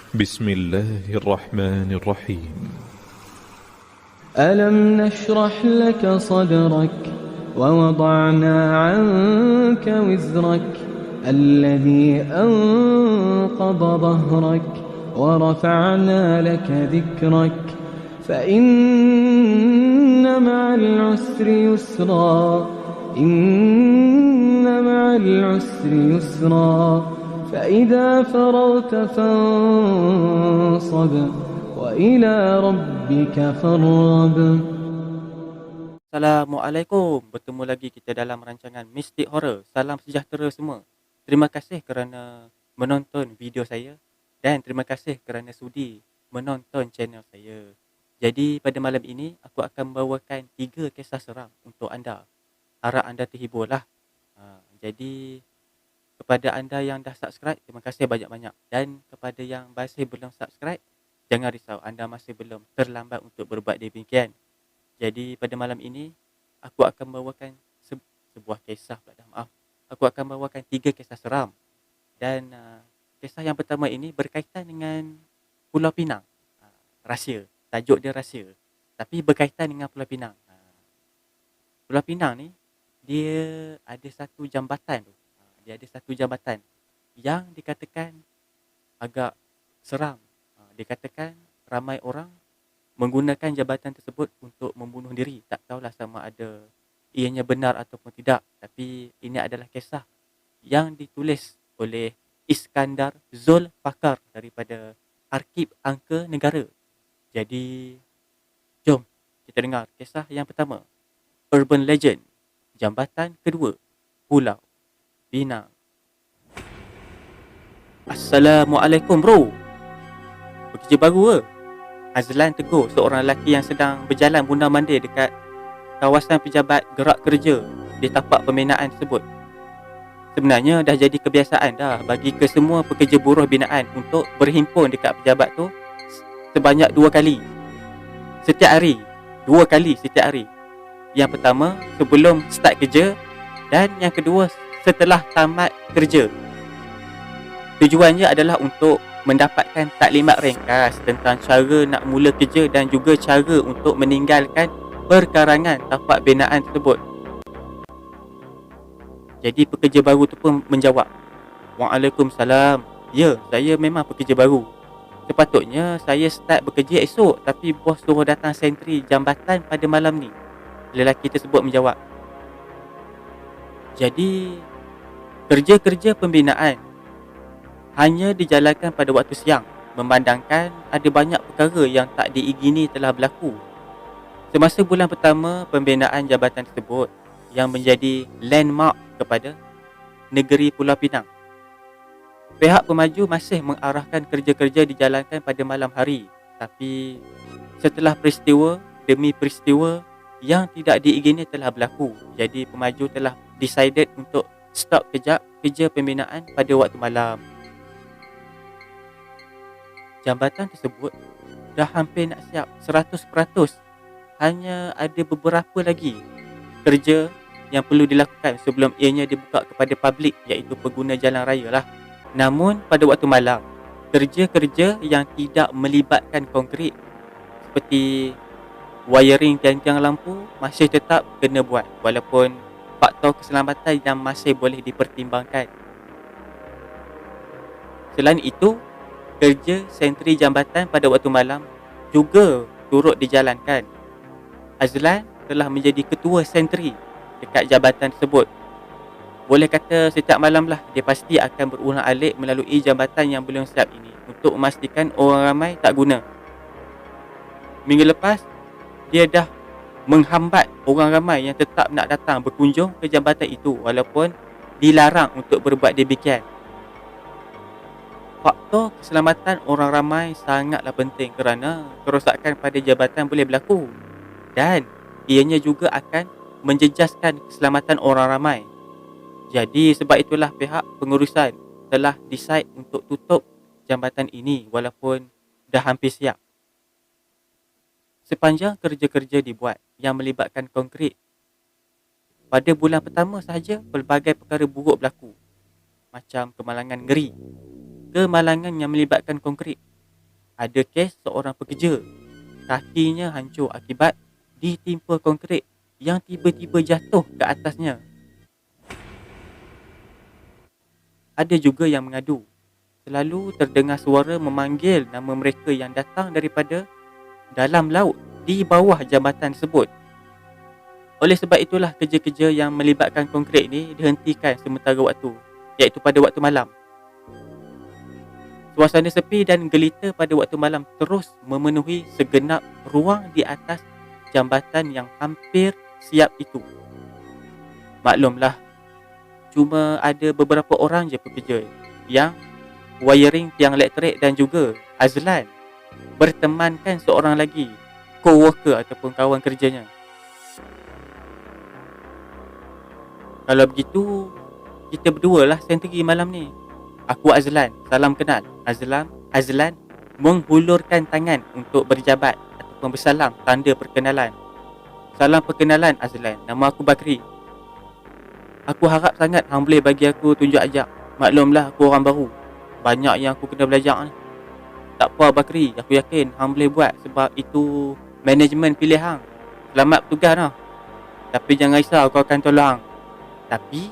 بسم الله الرحمن الرحيم. ألم نشرح لك صدرك ووضعنا عنك وزرك الذي أنقض ظهرك ورفعنا لك ذكرك فإن مع العسر يسرا إن مع العسر يسرا فإذا فرغت فانصب وإلى ربك فارغب. Assalamualaikum. Bertemu lagi kita dalam rancangan Mistik Horror. Salam sejahtera semua. Terima kasih kerana menonton video saya dan terima kasih kerana sudi menonton channel saya. Jadi pada malam ini aku akan membawakan 3 kisah seram untuk anda. Harap anda terhiburlah. Jadi kepada anda yang dah subscribe, terima kasih banyak-banyak. Dan kepada yang masih belum subscribe, jangan risau, anda masih belum terlambat untuk berbuat demikian. Jadi pada malam ini aku akan membawakan sebuah kisah Aku akan membawakan 3 kisah seram. Dan kisah yang pertama ini berkaitan dengan Pulau Pinang. Rahsia. Tajuk dia rahsia. Tapi berkaitan dengan Pulau Pinang. Pulau Pinang ni dia ada satu jambatan tu. Dia ada satu jambatan yang dikatakan agak seram. Dikatakan ramai orang menggunakan jabatan tersebut untuk membunuh diri. Tak tahulah sama ada ianya benar ataupun tidak. Tapi ini adalah kisah yang ditulis oleh Iskandar Zulfakar daripada Arkib Angka Negara. Jadi, jom kita dengar kisah yang pertama. Urban Legend, Jambatan Kedua, Pulau Pinang. Assalamualaikum bro. Bekerja baru ke? Azlan tegur seorang lelaki yang sedang berjalan mondar-mandir dekat kawasan pejabat gerak kerja di tapak pembinaan tersebut. Sebenarnya dah jadi kebiasaan dah bagi kesemua pekerja buruh binaan untuk berhimpun dekat pejabat tu sebanyak 2 kali. Setiap hari. 2 kali setiap hari. Yang pertama sebelum start kerja dan yang kedua setelah tamat kerja. Tujuannya adalah untuk mendapatkan taklimat ringkas tentang cara nak mula kerja dan juga cara untuk meninggalkan perkarangan tapak binaan tersebut. Jadi pekerja baru tu pun menjawab, Waalaikumsalam. Ya, saya memang pekerja baru. Sepatutnya saya start bekerja esok, tapi bos suruh datang sentri jambatan pada malam ni. Lelaki tersebut menjawab. Jadi kerja-kerja pembinaan hanya dijalankan pada waktu siang, memandangkan ada banyak perkara yang tak diingini telah berlaku. Semasa bulan pertama pembinaan jabatan tersebut yang menjadi landmark kepada negeri Pulau Pinang, pihak pemaju masih mengarahkan kerja-kerja dijalankan pada malam hari. Tapi setelah peristiwa demi peristiwa yang tidak diingini telah berlaku, jadi pemaju telah decided untuk stop kejap kerja pembinaan pada waktu malam. Jambatan tersebut dah hampir nak siap 100%. Hanya ada beberapa lagi kerja yang perlu dilakukan sebelum ianya dibuka kepada publik, iaitu pengguna jalan raya lah. Namun pada waktu malam, kerja-kerja yang tidak melibatkan konkrit seperti wiring tiang-tiang lampu masih tetap kena buat walaupun faktor keselamatan yang masih boleh dipertimbangkan. Selain itu, kerja sentri jambatan pada waktu malam juga turut dijalankan. Azlan telah menjadi ketua sentri dekat jabatan tersebut. Boleh kata setiap malam lah dia pasti akan berulang-alik melalui jambatan yang belum siap ini untuk memastikan orang ramai tak guna. Minggu lepas, dia dah menghambat orang ramai yang tetap nak datang berkunjung ke jambatan itu walaupun dilarang untuk berbuat demikian. Faktor keselamatan orang ramai sangatlah penting kerana kerosakan pada jabatan boleh berlaku dan ianya juga akan menjejaskan keselamatan orang ramai. Jadi sebab itulah pihak pengurusan telah decide untuk tutup jambatan ini walaupun dah hampir siap. Sepanjang kerja-kerja dibuat yang melibatkan konkrit, pada bulan pertama sahaja pelbagai perkara buruk berlaku. Macam kemalangan ngeri, kemalangan yang melibatkan konkrit ada kes seorang pekerja kakinya hancur akibat ditimpa konkrit yang tiba-tiba jatuh ke atasnya. Ada juga yang mengadu selalu terdengar suara memanggil nama mereka yang datang daripada dalam laut di bawah jambatan tersebut. Oleh sebab itulah kerja-kerja yang melibatkan konkrit ni dihentikan sementara waktu, iaitu pada waktu malam. Suasana sepi dan gelita pada waktu malam terus memenuhi segenap ruang di atas jambatan yang hampir siap itu. Maklumlah, cuma ada beberapa orang je pekerja yang wiring tiang elektrik dan juga Azlan bertemankan seorang lagi co-worker ataupun kawan kerjanya. Kalau begitu, kita berdua lah sentri malam ni. Aku Azlan, salam kenal. Azlan menghulurkan tangan untuk berjabat ataupun bersalam tanda perkenalan. Salam perkenalan Azlan, nama aku Bakri. Aku harap sangat hang boleh bagi aku tunjuk ajak. Maklumlah aku orang baru, banyak yang aku kena belajar ni. Tak apa Bakri, aku yakin hang boleh buat sebab itu management pilih hang. Selamat bertugas lah. Tapi jangan risau, aku akan tolong hang. Tapi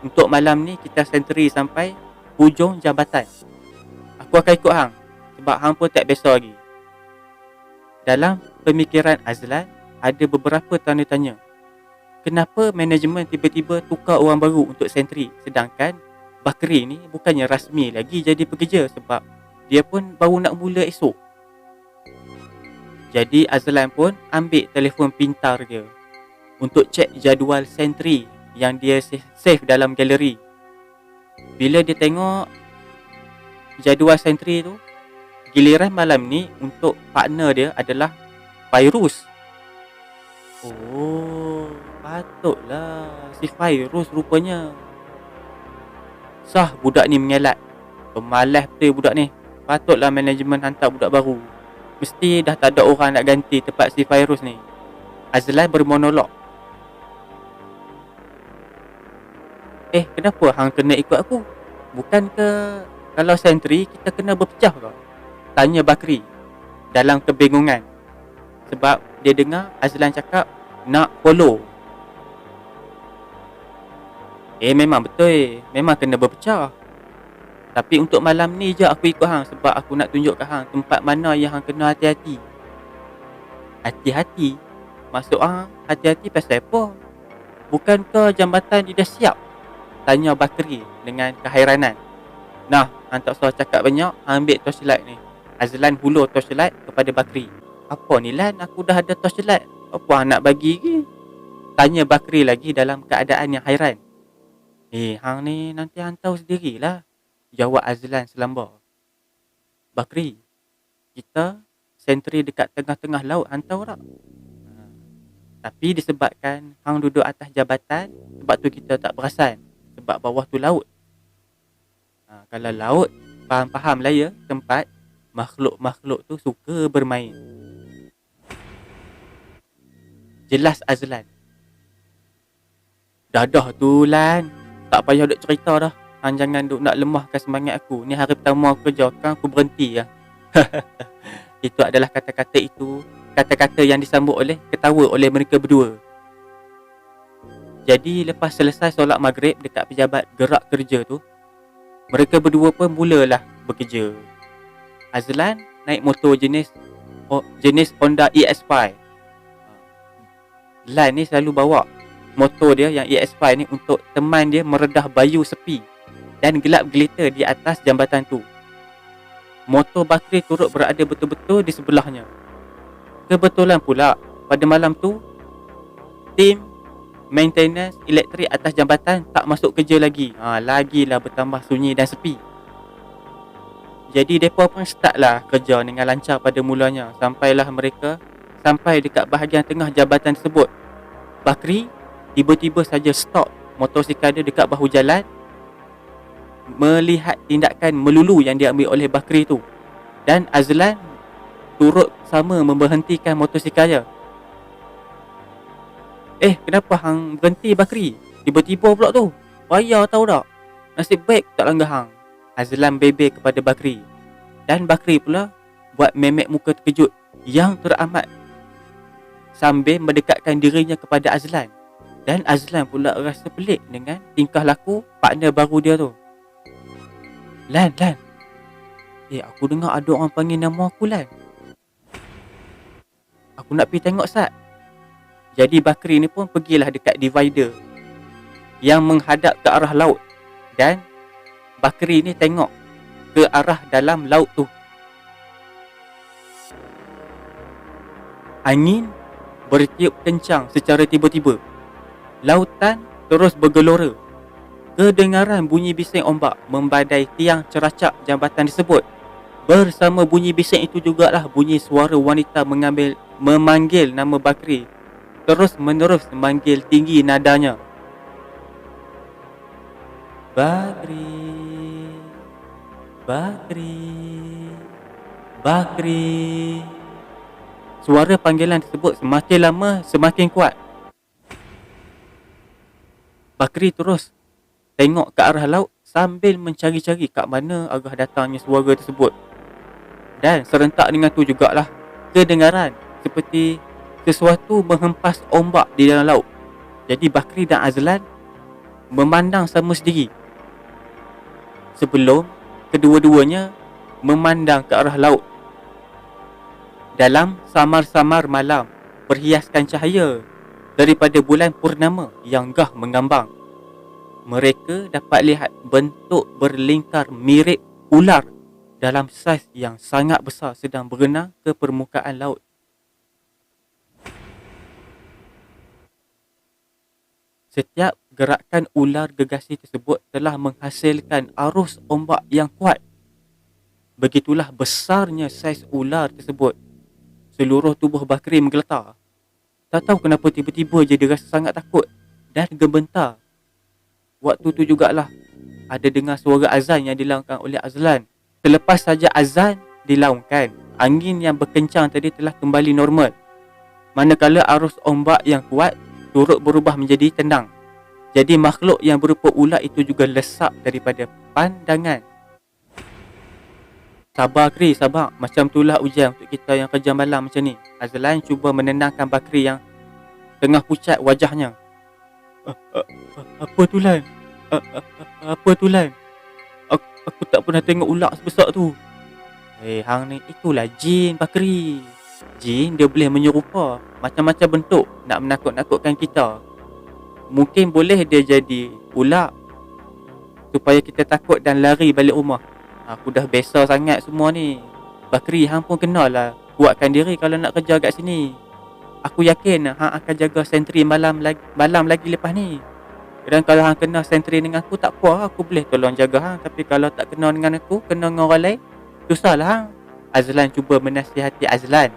untuk malam ni kita sentri sampai hujung jambatan. Aku akan ikut hang sebab hang pun tak biasa lagi. Dalam pemikiran Azlan ada beberapa tanda tanya. Kenapa manajemen tiba-tiba tukar orang baru untuk sentri, sedangkan Bakri ni bukannya rasmi lagi jadi pekerja sebab dia pun baru nak mula esok. Jadi Azlan pun ambil telefon pintar dia untuk cek jadual sentri yang dia save dalam galeri. Bila dia tengok jadual sentri tu, giliran malam ni untuk partner dia adalah Fairuz. Oh, patutlah si Fairuz rupanya. Sah budak ni mengelak. Pemalas betul budak ni. Patutlah manajemen hantar budak baru. Mesti dah tak ada orang nak ganti tempat si Fairuz ni. Azlan bermonolog. Kenapa hang kena ikut aku? Bukankah kalau sentri kita kena berpecah ke? Tanya Bakri dalam kebingungan. Sebab dia dengar Azlan cakap nak follow. Memang betul. Memang kena berpecah. Tapi untuk malam ni je aku ikut hang sebab aku nak tunjuk kat hang tempat mana yang hang kena hati-hati. Hati-hati? Maksud hang hati-hati pasal apa? Bukankah jambatan dia dah siap? Tanya Bakri dengan kehairanan. Nah, hang tak usah cakap banyak, hang ambil torchlight ni. Azlan hulur torchlight kepada Bakri. Apa ni Lan, aku dah ada torchlight. Apa hang nak bagi ke? Tanya Bakri lagi dalam keadaan yang hairan. Hang ni nanti hang tahu sendirilah. Jawab Azlan selambar. Bakri, kita sentri dekat tengah-tengah laut, hang tahu tak? Tapi disebabkan hang duduk atas jabatan, sebab tu kita tak perasan. Sebab bawah tu laut. Kalau laut, faham-faham lah ya, tempat makhluk-makhluk tu suka bermain. Jelas Azlan. Dah tu Lan, tak payah duk cerita dah. Hang jangan duk nak lemahkan semangat aku. Ni hari pertama aku kerja, kan aku berhenti lah. Itu adalah kata-kata yang disambut oleh ketawa oleh mereka berdua. Jadi lepas selesai solat maghrib dekat pejabat gerak kerja tu, mereka berdua pun mulalah bekerja. Azlan naik motor jenis Honda EX5. Lan ni selalu bawa motor dia yang EX5 ni untuk teman dia meredah bayu sepi dan gelap gelita di atas jambatan tu. Motor Bakri turut berada betul-betul di sebelahnya. Kebetulan pula pada malam tu tim maintenance elektrik atas jambatan tak masuk kerja lagi. Lagilah bertambah sunyi dan sepi. Jadi mereka pun start lah kerja dengan lancar pada mulanya. Sampailah mereka sampai dekat bahagian tengah jambatan tersebut. Bakri tiba-tiba saja stop motosikal dia dekat bahu jalan melihat tindakan melulu yang diambil oleh Bakri tu. Dan Azlan turut sama memberhentikan motosikalnya. Kenapa hang berhenti Bakri? Tiba-tiba pula tu. Payah tahu tak? Nasib baik tak langgar hang. Azlan bebel kepada Bakri. Dan Bakri pula buat memek muka terkejut yang teramat sambil mendekatkan dirinya kepada Azlan. Dan Azlan pula rasa pelik dengan tingkah laku partner baru dia tu. Lan. Aku dengar ada orang panggil nama aku, Lan. Aku nak pergi tengok, Sat. Jadi Bakri ni pun pergilah dekat divider yang menghadap ke arah laut. Dan Bakri ni tengok ke arah dalam laut tu. Angin bertiup kencang secara tiba-tiba. Lautan terus bergelora. Kedengaran bunyi bising ombak membadai tiang ceracak jambatan tersebut. Bersama bunyi bising itu jugalah bunyi suara wanita memanggil nama Bakri. Terus menerus memanggil tinggi nadanya. Bakri, Bakri. Suara panggilan tersebut semakin lama semakin kuat. Bakri terus tengok ke arah laut sambil mencari-cari kat mana arah datangnya suara tersebut. Dan serentak dengan tu jugalah kedengaran seperti sesuatu menghempas ombak di dalam laut. Jadi Bakri dan Azlan memandang sama sendiri sebelum kedua-duanya memandang ke arah laut. Dalam samar-samar malam berhiaskan cahaya daripada bulan purnama yang gah mengambang, mereka dapat lihat bentuk berlingkar mirip ular dalam saiz yang sangat besar sedang berenang ke permukaan laut. Setiap gerakan ular gegasi tersebut telah menghasilkan arus ombak yang kuat. Begitulah besarnya saiz ular tersebut. Seluruh tubuh Bakri menggeletar. Tak tahu kenapa tiba-tiba je dia rasa sangat takut dan gemetar. Waktu tu jugalah ada dengar suara azan yang dilaungkan oleh Azlan. Selepas saja azan dilaungkan, angin yang berkencang tadi telah kembali normal. Manakala arus ombak yang kuat turut berubah menjadi tenang. Jadi makhluk yang berupa ular itu juga lesap daripada pandangan. Sabar Kri, sabar. Macam itulah ujian untuk kita yang kerja malam macam ni. Azlan cuba menenangkan Bakri yang tengah pucat wajahnya. Apa tu, Lan? Apa tu, Lan? Aku tak pernah tengok ular sebesar tu. Hang ni, itulah jin Bakri. Jin dia boleh menyerupa macam-macam bentuk nak menakut-nakutkan kita. Mungkin boleh dia jadi ular supaya kita takut dan lari balik rumah. Aku dah biasa sangat semua ni. Bakri, hang pun kenal lah kuatkan diri kalau nak kerja kat sini. Aku yakin hang akan jaga sentri malam lagi lepas ni. Dan kalau hang kena sentri dengan aku, tak apa, aku boleh tolong jaga hang. Tapi kalau tak kena dengan aku, kena dengan orang lain, susahlah hang. Azlan cuba menasihati Azlan.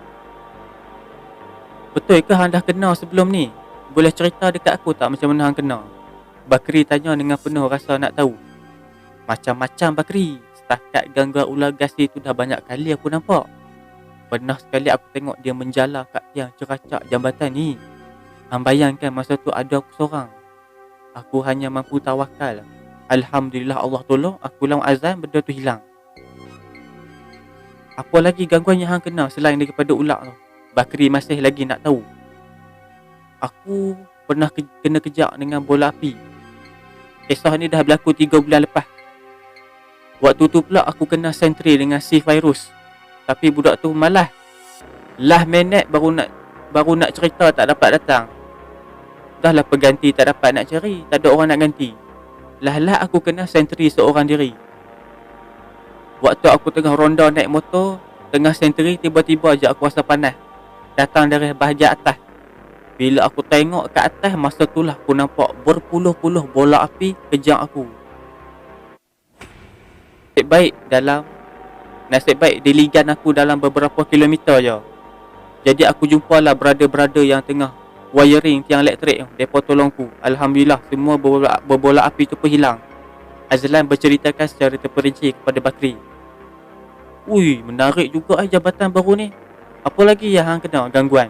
Betul ke hang dah kenal sebelum ni? Boleh cerita dekat aku tak macam mana hang kenal? Bakri tanya dengan penuh rasa nak tahu. Macam-macam Bakri. Setakat gangguan ular gasi tu dah banyak kali aku nampak. Pernah sekali aku tengok dia menjala kat tiang ceracak jambatan ni. Hang bayangkan masa tu ada aku seorang. Aku hanya mampu tawakal. Alhamdulillah Allah tolong, aku lawan azan benda tu hilang. Apa lagi gangguan yang hang kena selain daripada ular tu? Bakri masih lagi nak tahu. Aku pernah kena kejak dengan bola api. Kisah ni dah berlaku 3 bulan lepas. Waktu tu pula aku kena sentri dengan si virus. Tapi budak tu malas. Last minute baru nak cerita tak dapat datang. Dah lah pengganti tak dapat nak cari, tak ada orang nak ganti. Lah aku kena sentri seorang diri. Waktu aku tengah ronda naik motor, tengah sentri, tiba-tiba je aku rasa panas. Datang dari bahagian atas. Bila aku tengok ke atas, masa tu lah aku nampak berpuluh-puluh bola api kejar aku. Nasib baik diligan aku dalam beberapa kilometer je. Jadi aku jumpalah brother-brother yang tengah wiring tiang elektrik. Mereka tolongku. Alhamdulillah semua berbola api tu pun hilang. Azlan berceritakan secara terperinci kepada Bakri. Ui, menarik juga jabatan baru ni. Apa lagi yang hang kena gangguan?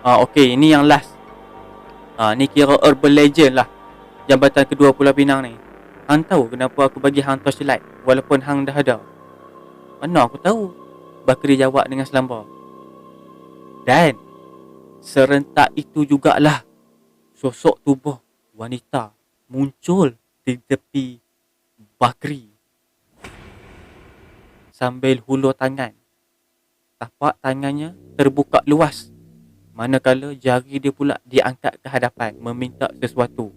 Okey, ini yang last. Ni kira urban legend lah. Jambatan kedua Pulau Pinang ni. Hang tahu kenapa aku bagi hang torchlight walaupun hang dah ada? Mana aku tahu. Bakri jawab dengan selamba. Dan serentak itu jugalah sosok tubuh wanita muncul di tepi Bakri sambil hulur tangan. Tapak tangannya terbuka luas, manakala jari dia pula diangkat ke hadapan meminta sesuatu.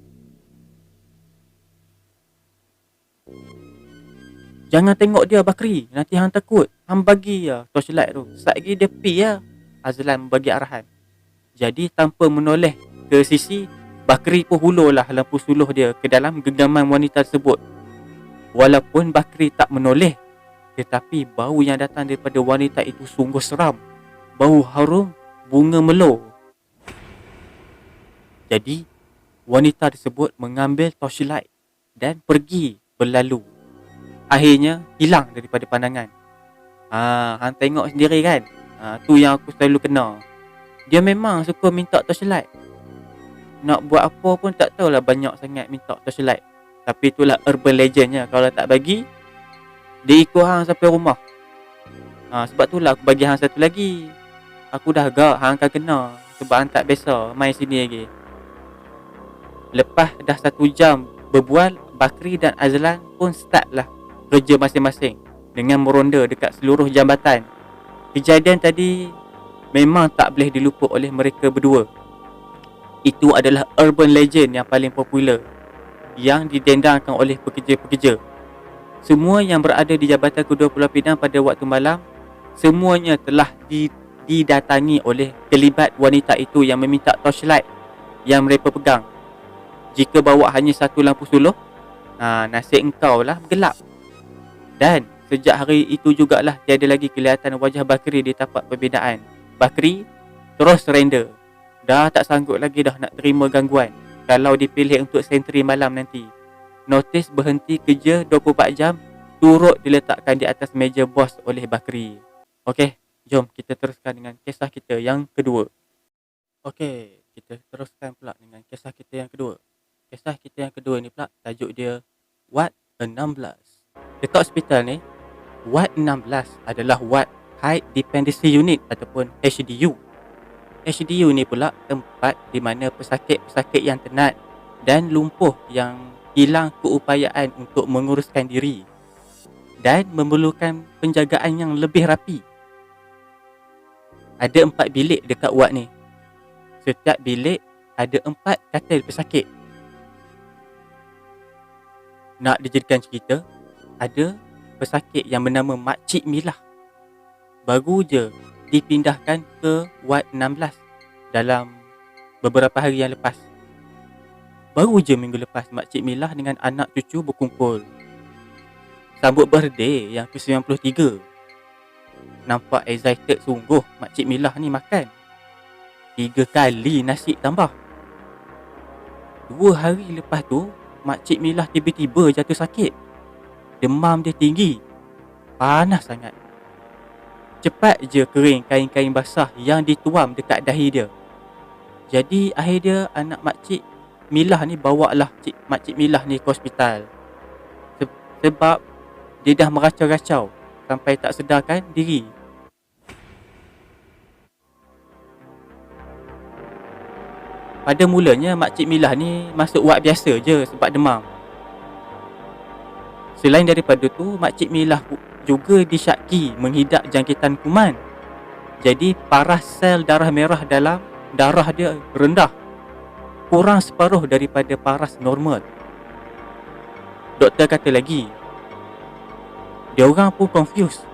Jangan tengok dia Bakri, nanti hang takut. Hang bagi ya torchlight tu. Satgi dia pi ya. Azlan bagi arahan. Jadi tanpa menoleh ke sisi, Bakri pun hulurlah lampu suluh dia ke dalam genggaman wanita tersebut. Walaupun Bakri tak menoleh, tetapi bau yang datang daripada wanita itu sungguh seram. Bau harum bunga melo. Jadi wanita tersebut mengambil torchlight dan pergi berlalu. Akhirnya hilang daripada pandangan. Hang tengok sendiri kan. Tu yang aku selalu kena. Dia memang suka minta torchlight. Nak buat apa pun tak tahulah, banyak sangat minta torchlight. Tapi itulah urban legendnya. Kalau tak bagi, dia ikut hang sampai rumah. Sebab itulah aku bagi hang satu lagi. Aku dah agak hang akan kena. Sebab hang tak biasa main sini lagi. Lepas dah 1 jam berbual, Bakri dan Azlan pun start lah kerja masing-masing dengan meronda dekat seluruh jambatan. Kejadian tadi memang tak boleh dilupa oleh mereka berdua. Itu adalah urban legend yang paling popular yang didendangkan oleh pekerja-pekerja. Semua yang berada di Jabatan Kedua Pulau Pinang pada waktu malam, semuanya telah didatangi oleh kelibat wanita itu yang meminta torchlight yang mereka pegang. Jika bawa hanya satu lampu suluh, nasib engkau lah gelap. Dan sejak hari itu jugalah tiada lagi kelihatan wajah Bakri di tapak perbezaan. Bakri terus surrender. Dah tak sanggup lagi dah nak terima gangguan kalau dipilih untuk sentri malam nanti. Notis berhenti kerja 24 jam turut diletakkan di atas meja bos oleh Bakri. Okey, jom kita teruskan dengan kisah kita yang kedua. Okey, kita teruskan pula dengan kisah kita yang kedua. Kisah kita yang kedua ni pula tajuk dia Ward 16. Dekat hospital ni, Ward 16 adalah Ward High Dependency Unit ataupun HDU. HDU ni pula tempat di mana pesakit-pesakit yang tenat dan lumpuh yang hilang keupayaan untuk menguruskan diri dan memerlukan penjagaan yang lebih rapi. Ada 4 bilik dekat ward ni. Setiap bilik ada 4 katil pesakit. Nak dijadikan cerita, ada pesakit yang bernama Makcik Milah. Baru je dipindahkan ke Ward 16 dalam beberapa hari yang lepas. Baru je minggu lepas Makcik Milah dengan anak cucu berkumpul sambut birthday yang ke-93. Nampak excited sungguh Makcik Milah ni makan 3 kali nasi tambah. 2 hari lepas tu Makcik Milah tiba-tiba jatuh sakit. Demam dia tinggi, panas sangat. Cepat je kering kain-kain basah yang dituam dekat dahi dia. Jadi akhirnya anak Makcik Milah ni bawalah Makcik Milah ni ke hospital. Sebab dia dah meracau-racau sampai tak sedarkan diri. Pada mulanya Makcik Milah ni masuk ward biasa je sebab demam. Selain daripada tu, Makcik Milah juga disyaki menghidap jangkitan kuman. Jadi paras sel darah merah dalam darah dia rendah, kurang separuh daripada paras normal. Doktor kata lagi, dia orang pun confused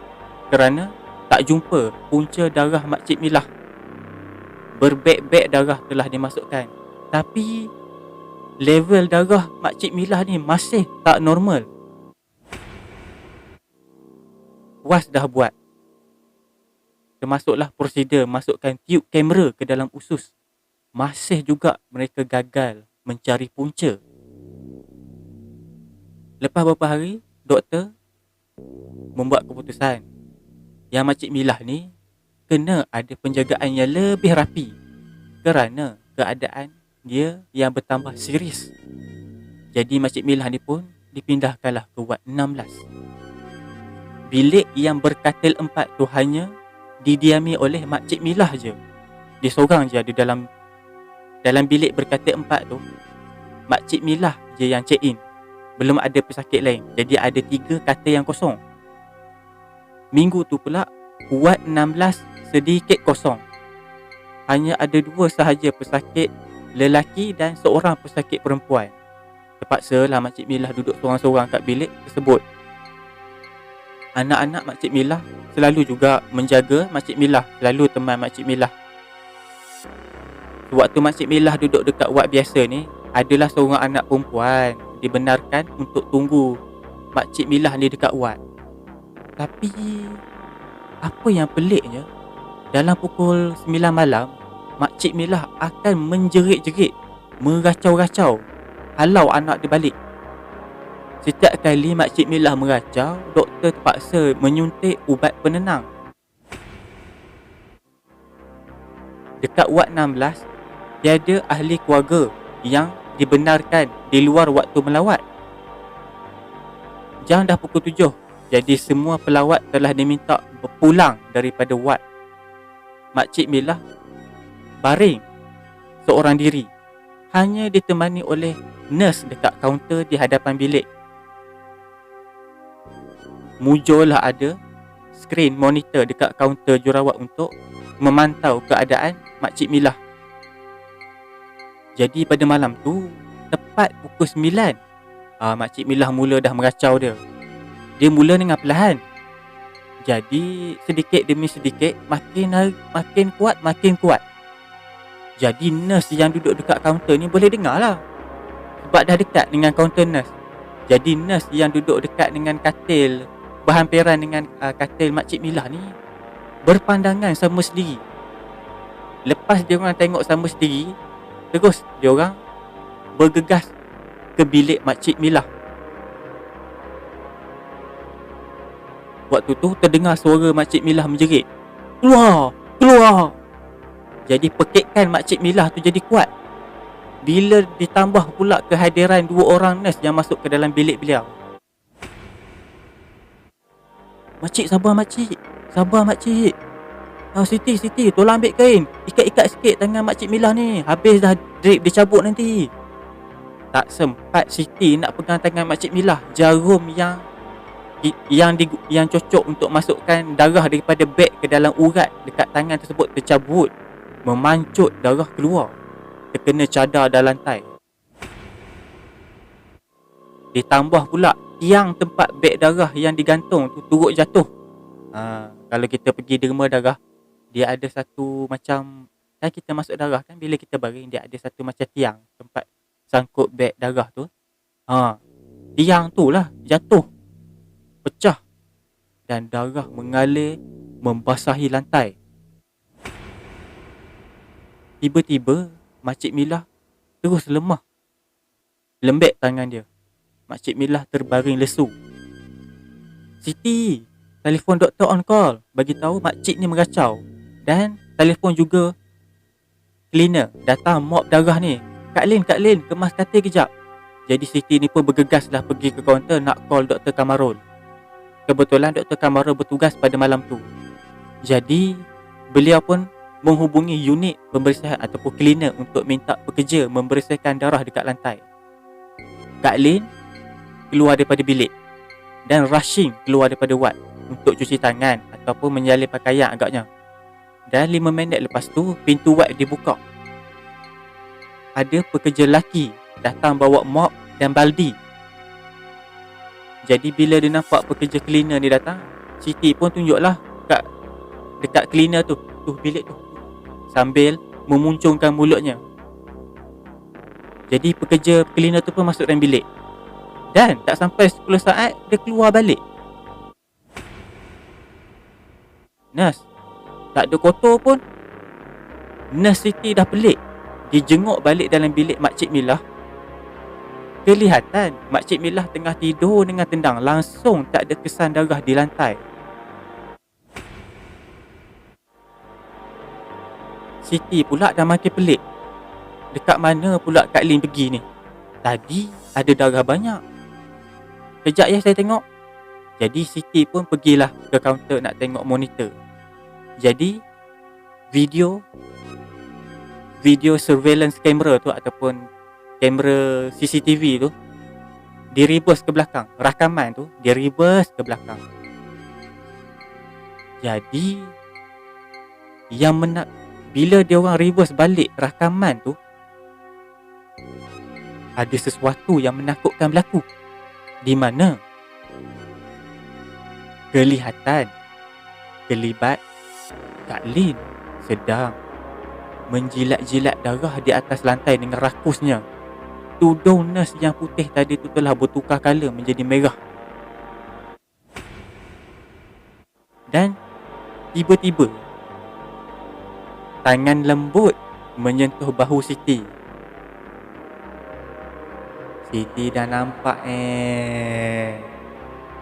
kerana tak jumpa punca darah Makcik Milah. Berbeg-beg darah telah dimasukkan, tapi level darah Makcik Milah ni masih tak normal. Was dah buat, termasuklah prosedur masukkan tiub kamera ke dalam usus. Masih juga mereka gagal mencari punca. Lepas beberapa hari, doktor membuat keputusan yang Makcik Milah ni kena ada penjagaan yang lebih rapi kerana keadaan dia yang bertambah serius. Jadi Makcik Milah ni pun dipindahkanlah ke Ward 16. bilik yang berkatil 4 tu hanya didiami oleh Makcik Milah je. Dia seorang je ada dalam bilik berkatil 4 tu. Makcik Milah je yang check in. Belum ada pesakit lain. Jadi ada 3 katil yang kosong. Minggu tu pula ward 16 sedikit kosong. Hanya ada 2 sahaja pesakit lelaki dan seorang pesakit perempuan. Terpaksa lah Makcik Milah duduk seorang-seorang kat bilik tersebut. Anak-anak Makcik Milah selalu juga menjaga Makcik Milah, selalu teman Makcik Milah. Waktu Makcik Milah duduk dekat ward biasa ni, adalah seorang anak perempuan dibenarkan untuk tunggu Makcik Milah ni dekat ward. Tapi apa yang peliknya, dalam pukul 9 malam, Makcik Milah akan menjerit-jerit, meracau-racau, halau anak dia balik. Setiap kali Makcik Milah meracau, doktor terpaksa menyuntik ubat penenang. Dekat ward 16, tiada ahli keluarga yang dibenarkan di luar waktu melawat. Jam dah pukul 7, jadi semua pelawat telah diminta berpulang daripada ward. Makcik Milah baring seorang diri, hanya ditemani oleh nurse dekat kaunter di hadapan bilik. Mujurlah ada skrin monitor dekat kaunter jurawat untuk memantau keadaan Makcik Milah. Jadi pada malam tu, tepat pukul 9, Makcik Milah mula dah meracau dia. Dia mula dengan perlahan. Jadi sedikit demi sedikit, makin kuat. Jadi nurse yang duduk dekat kaunter ni boleh dengar lah, sebab dah dekat dengan kaunter nurse. Jadi nurse yang duduk dekat dengan katil, berhampiran dengan katil Makcik Milah ni, berpandangan sama sendiri. Lepas dia orang tengok sama sendiri, terus dia orang bergegas ke bilik Makcik Milah. Waktu tu terdengar suara Makcik Milah menjerit, "Keluar! Keluar!" Jadi pekikan Makcik Milah tu jadi kuat. Bila ditambah pula kehadiran 2 orang nurse yang masuk ke dalam bilik beliau. "Makcik, sabar makcik. Sabar makcik. Siti, tolong ambil kain. Ikat-ikat sikit tangan Makcik Milah ni. Habis dah drip dia cabut nanti." Tak sempat Siti nak pegang tangan Makcik Milah. Jarum yang cocok untuk masukkan darah daripada beg ke dalam urat dekat tangan tersebut tercabut. Memancut darah keluar, terkena cadar dan lantai. Ditambah pula tiang tempat beg darah yang digantung tu turut jatuh. Kalau kita pergi derma darah, dia ada satu macam, kan kita masuk darah kan, bila kita baring dia ada satu macam tiang tempat sangkut beg darah tu. Tiang tu lah jatuh, pecah, dan darah mengalir membasahi lantai. Tiba-tiba Makcik Milah terus lemah. Lembek tangan dia. Makcik Milah terbaring lesu. "Siti, telefon doktor on call, bagi tahu makcik ni meracau. Dan telefon juga cleaner, datang mop darah ni. Kak Lin, kemas katil kejap." Jadi Siti ni pun bergegaslah pergi ke kaunter nak call Dr. Kamarul. Kebetulan Dr. Kamarul bertugas pada malam tu. Jadi beliau pun menghubungi unit pembersihan ataupun cleaner untuk minta pekerja membersihkan darah dekat lantai. Kak Lin keluar daripada bilik dan rushing keluar daripada ward untuk cuci tangan ataupun menyalin pakaian agaknya. Dan 5 minit lepas tu, pintu ward dibuka. Ada pekerja lelaki datang bawa mop dan baldi. Jadi bila dia nampak pekerja cleaner ni datang, Siti pun tunjuklah dekat cleaner tu bilik tu, sambil memuncungkan mulutnya. Jadi pekerja cleaner tu pun masuk dalam bilik. Dan tak sampai 10 saat, dia keluar balik. "Nurse, tak ada kotor pun." Nurse Siti dah pelik. Dia jenguk balik dalam bilik Makcik Milah. Kelihatan Makcik Milah tengah tidur dengan tenang, langsung tak ada kesan darah di lantai. Siti pula dah makin pelik. Dekat mana pula Kak Lin pergi ni? Tadi ada darah banyak. Kejap ya saya tengok. Jadi Siti pun pergilah ke kaunter nak tengok monitor. Jadi video surveillance camera tu ataupun kamera CCTV tu di reverse ke belakang. Rakaman tu di reverse ke belakang. Jadi bila dia orang reverse balik rakaman tu, ada sesuatu yang menakutkan berlaku. Di mana kelihatan kelibat Kak Lin sedang menjilat-jilat darah di atas lantai dengan rakusnya. Tudung nurse yang putih tadi tu telah bertukar color menjadi merah. Dan tiba-tiba tangan lembut menyentuh bahu Siti. Siti dah nampak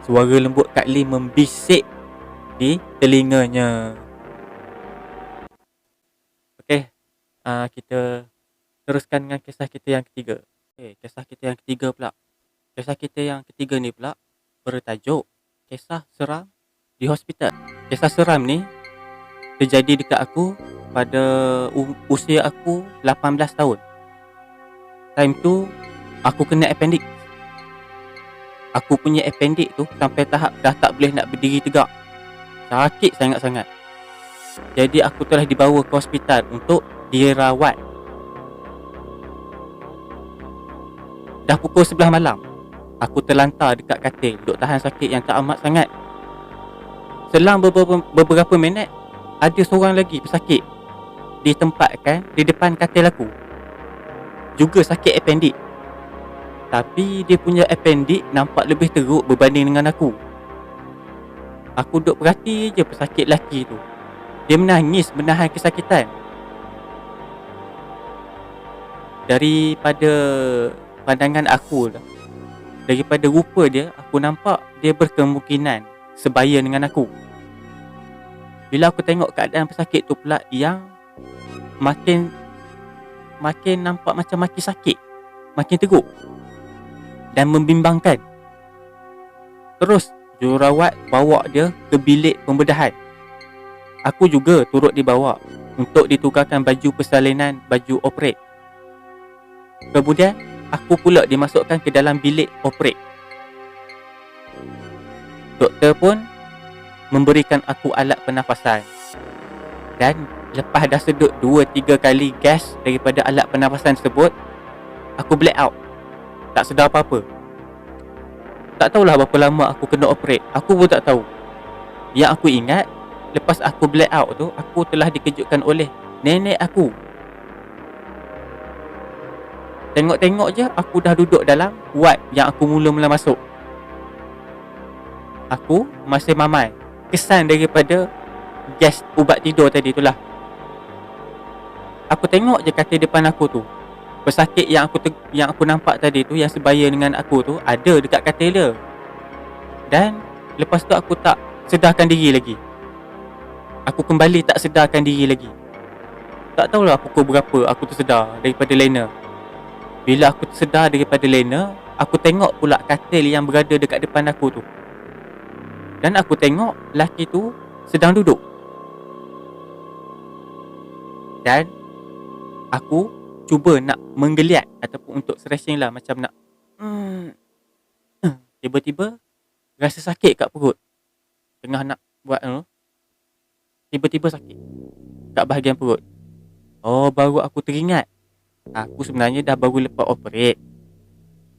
suara lembut Kak Lin membisik di telinganya. Okey, kita teruskan dengan kisah kita yang ketiga. Kisah kita yang ketiga pula. Kisah kita yang ketiga ni pula bertajuk Kisah Seram di Hospital. Kisah seram ni terjadi dekat aku pada usia aku 18 tahun. Time tu aku kena appendix. Aku punya appendix tu sampai tahap dah tak boleh nak berdiri tegak. Sakit sangat-sangat. Jadi aku telah dibawa ke hospital untuk dirawat. Dah pukul 11 malam. Aku terlantar dekat katil, duk tahan sakit yang tak amat sangat. Selang beberapa minit, ada seorang lagi pesakit ditempatkan di depan katil aku. Juga sakit appendix. Tapi dia punya appendix nampak lebih teruk berbanding dengan aku. Aku duk perhati je pesakit lelaki tu. Dia menangis menahan kesakitan. Daripada pandangan aku lah, daripada rupa dia, aku nampak dia berkemungkinan sebaya dengan aku. Bila aku tengok keadaan pesakit tu pula yang makin nampak macam makin sakit, makin teruk dan membimbangkan. Terus jururawat bawa dia ke bilik pembedahan. Aku juga turut dibawa untuk ditukarkan baju persalinan, baju operate. Kemudian aku pula dimasukkan ke dalam bilik operate. Doktor pun memberikan aku alat pernafasan. Dan lepas dah sedut 2-3 kali gas daripada alat pernafasan tersebut, aku black out. Tak sedar apa-apa. Tak tahulah berapa lama aku kena operate. Aku pun tak tahu. Yang aku ingat, lepas aku black out tu, aku telah dikejutkan oleh nenek aku. Tengok-tengok je, aku dah duduk dalam ward yang aku mula-mula masuk. Aku masih mamai. Kesan daripada gas ubat tidur tadi itulah. Aku tengok je katil depan aku tu. Pesakit yang aku nampak tadi tu, yang sebaya dengan aku tu, ada dekat katil dia. Dan lepas tu aku tak sedarkan diri lagi. Aku kembali tak sedarkan diri lagi. Tak tahulah pukul berapa aku tersedar daripada lena. Bila aku tersedar daripada lena, aku tengok pula katil yang berada dekat depan aku tu. Dan aku tengok lelaki tu sedang duduk. Dan aku cuba nak menggeliat ataupun untuk stretching lah, macam nak tiba-tiba rasa sakit kat perut. Tengah nak buat tiba-tiba sakit kat bahagian perut. Oh, baru aku teringat, aku sebenarnya dah baru lepas operate.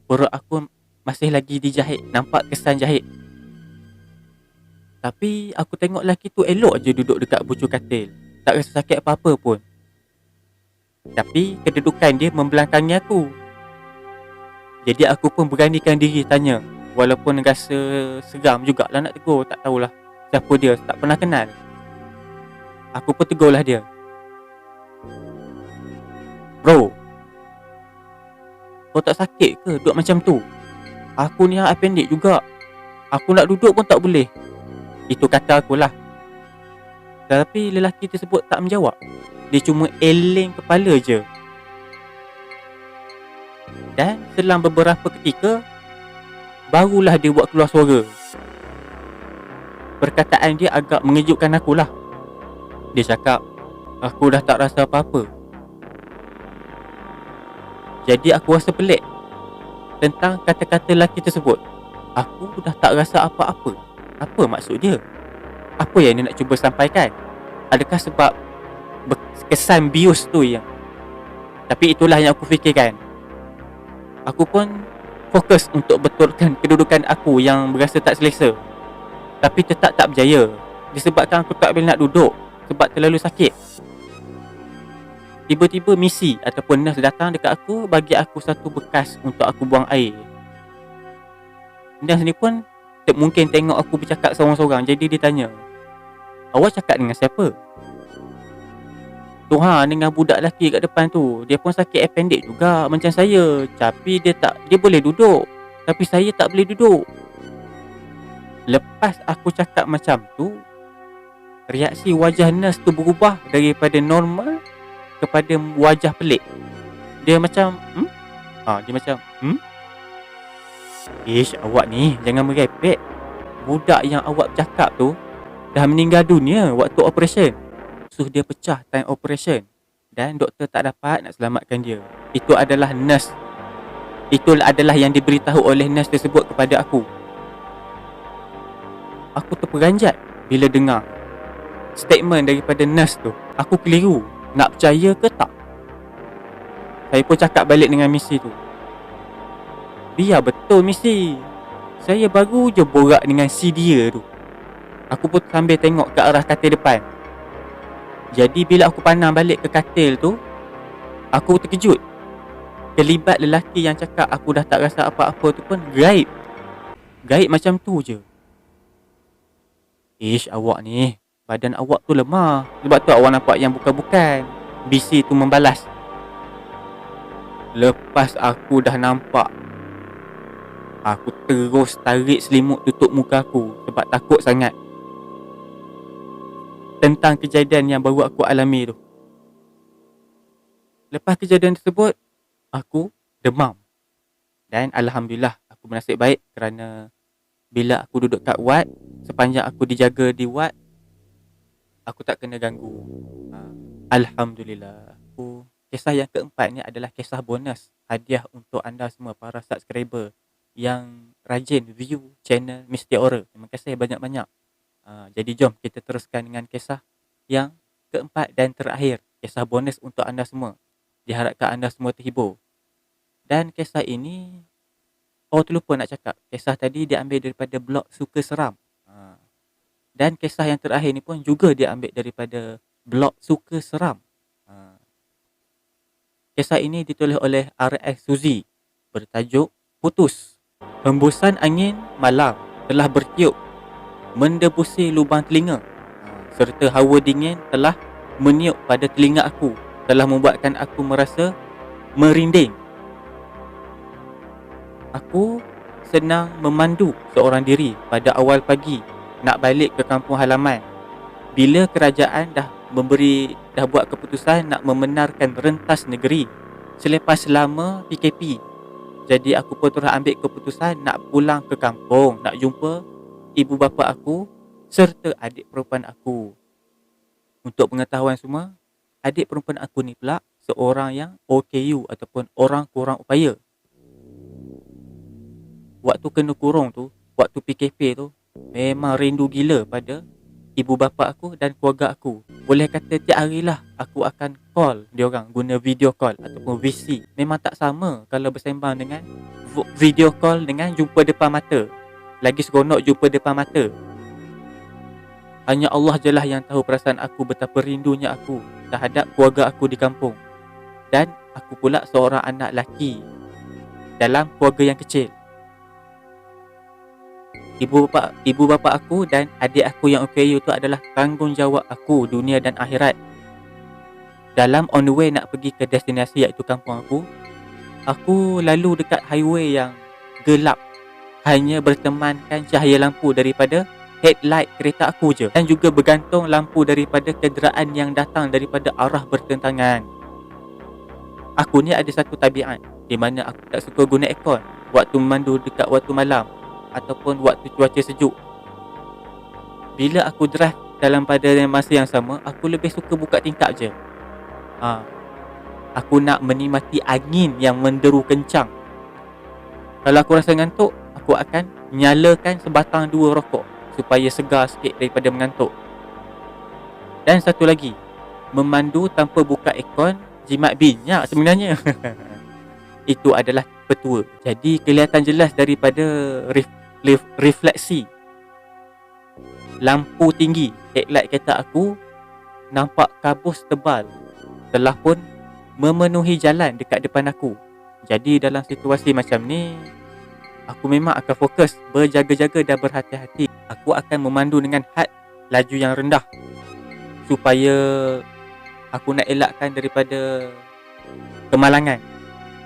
Perut aku masih lagi dijahit, nampak kesan jahit. Tapi aku tengok lelaki tu elok je duduk dekat bucu katil, tak rasa sakit apa-apa pun. Tapi kedudukan dia membelakangi aku. Jadi aku pun beranikan diri tanya, walaupun rasa seram jugalah nak tegur. Tak tahulah siapa dia, tak pernah kenal. Aku pun tegurlah dia. Bro, kau tak sakit ke duduk macam tu? Aku ni appendix juga. Aku nak duduk pun tak boleh. Itu kata akulah. Tapi lelaki tersebut tak menjawab. Dia cuma eling kepala je. Dan selang beberapa ketika, barulah dia buat keluar suara. perkataan dia agak mengejutkan aku lah. Dia cakap, aku dah tak rasa apa-apa. Jadi aku rasa pelik tentang kata-kata lelaki tersebut. Aku dah tak rasa apa-apa. Apa maksud dia? Apa yang dia nak cuba sampaikan? Adakah sebab kesan bius tu yang... Tapi itulah yang aku fikirkan. Aku pun fokus untuk betulkan kedudukan aku yang berasa tak selesa. Tapi tetap tak berjaya. Disebabkan aku tak boleh nak duduk sebab terlalu sakit. Tiba-tiba misi ataupun nurse datang dekat aku, bagi aku satu bekas untuk aku buang air. Nurse ni pun mungkin tengok aku bercakap seorang-seorang, jadi dia tanya, awak cakap dengan siapa? Tu dengan budak lelaki kat depan tu. Dia pun sakit appendix juga macam saya. Tapi dia boleh duduk. Tapi saya tak boleh duduk. Lepas aku cakap macam tu, reaksi wajah nurse tu berubah daripada normal kepada wajah pelik. Dia macam dia macam Ish, awak ni jangan merepek. Budak yang awak cakap tu dah meninggal dunia waktu operation. So dia pecah time operation dan doktor tak dapat nak selamatkan dia. Itu adalah nurse. Itu adalah yang diberitahu oleh nurse tersebut kepada aku. Aku terperanjat bila dengar statement daripada nurse tu. Aku keliru. Nak percaya ke tak? Saya pun cakap balik dengan misi tu. Biar betul misi. Saya baru je borak dengan si dia tu. Aku pun sambil tengok ke arah katil depan. Jadi bila aku pandang balik ke katil tu, aku terkejut. Kelibat lelaki yang cakap aku dah tak rasa apa-apa tu pun gaib. Gaib macam tu je. Ish, awak ni, badan awak tu lemah. Sebab tu awak nampak yang bukan-bukan. BC tu membalas. Lepas aku dah nampak, aku terus tarik selimut tutup muka aku sebab takut sangat tentang kejadian yang baru aku alami tu. Lepas kejadian tersebut, aku demam. Dan Alhamdulillah, aku bernasib baik kerana bila aku duduk kat ward, sepanjang aku dijaga di ward, aku tak kena ganggu. Alhamdulillah. Kisah yang keempat ni adalah kisah bonus hadiah untuk anda semua para subscriber yang rajin view channel Mistik Horror. Terima kasih banyak-banyak. Jadi jom kita teruskan dengan kisah yang keempat dan terakhir. Kisah bonus untuk anda semua. Diharapkan anda semua terhibur. Dan kisah ini, terlupa nak cakap, kisah tadi dia ambil daripada blog Suka Seram. Dan kisah yang terakhir ni pun juga dia ambil daripada blog Suka Seram. Kisah ini ditulis oleh RX Suzy, bertajuk Putus. Hembusan angin malam telah bertiup mendebusi lubang telinga, serta hawa dingin telah meniup pada telinga aku, telah membuatkan aku merasa merinding. Aku senang memandu seorang diri pada awal pagi nak balik ke kampung halaman bila kerajaan dah buat keputusan nak membenarkan rentas negeri selepas lama PKP. Jadi aku pun terus ambil keputusan nak pulang ke kampung, nak jumpa ibu bapa aku serta adik perempuan aku. Untuk pengetahuan semua, adik perempuan aku ni pula seorang yang OKU ataupun orang kurang upaya. Waktu kena kurung tu, waktu PKP tu, memang rindu gila pada ibu bapa aku dan keluarga aku. Boleh kata tiap harilah aku akan call diorang guna video call ataupun VC. Memang tak sama kalau bersembang dengan video call dengan jumpa depan mata. Lagi seronok jumpa depan mata. Hanya Allah je lah yang tahu perasaan aku betapa rindunya aku terhadap keluarga aku di kampung. Dan aku pula seorang anak lelaki dalam keluarga yang kecil. Ibu bapa aku dan adik aku yang OKU tu adalah tanggungjawab aku dunia dan akhirat. Dalam on the way nak pergi ke destinasi iaitu kampung aku lalu dekat highway yang gelap, hanya bertemankan cahaya lampu daripada headlight kereta aku je, dan juga bergantung lampu daripada kenderaan yang datang daripada arah bertentangan. Aku ni ada satu tabiat di mana aku tak suka guna aircon waktu memandu dekat waktu malam ataupun waktu cuaca sejuk. bila aku drive dalam pada masa yang sama, aku lebih suka buka tingkap je. Aku nak menikmati angin yang menderu kencang. Kalau aku rasa ngantuk, aku akan nyalakan sebatang 2 rokok supaya segar sikit daripada mengantuk. Dan satu lagi, memandu tanpa buka aircon jimat minyak sebenarnya. Itu adalah petua. Jadi kelihatan jelas daripada refleksi lampu tinggi headlight kereta aku, nampak kabus tebal telah pun memenuhi jalan dekat depan aku. Jadi dalam situasi macam ni, aku memang akan fokus berjaga-jaga dan berhati-hati. Aku akan memandu dengan had laju yang rendah supaya aku nak elakkan daripada kemalangan